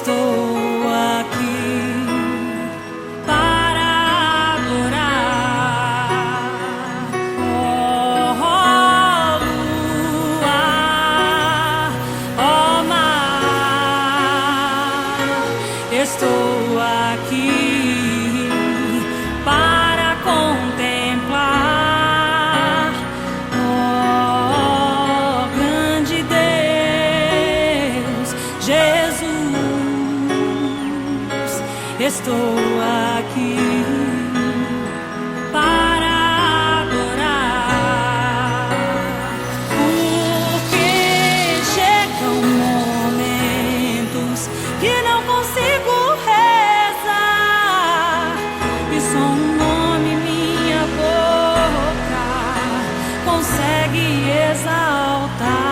Estou aqui para adorar, ó lua, ó mar. Estou aqui para contemplar, ó grande Deus, Jesus. Estou aqui para adorar, porque chegam momentos que não consigo rezar, e só um nome minha boca consegue exaltar.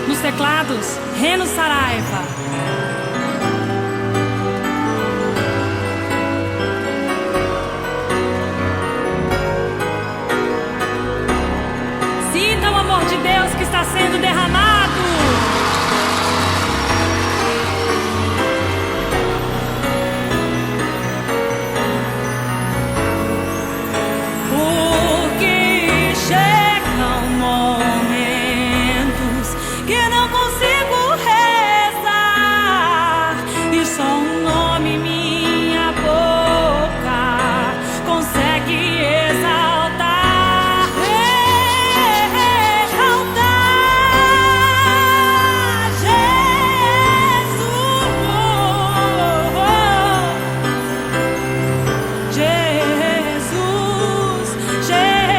Nos teclados, Reno Saraiva. Sinta o amor de Deus que está sendo derramado. Porque chegam momentos que não consigo rezar, e só um nome minha boca consegue exaltar. Exaltar Jesus, Jesus,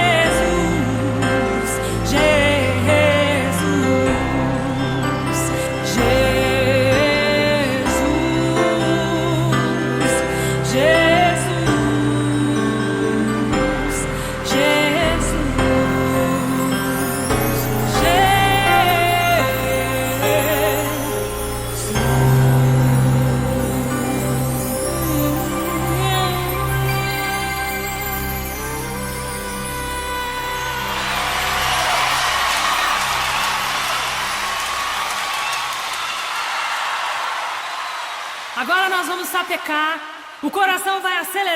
Agora nós vamos sapecar, o coração vai acelerar.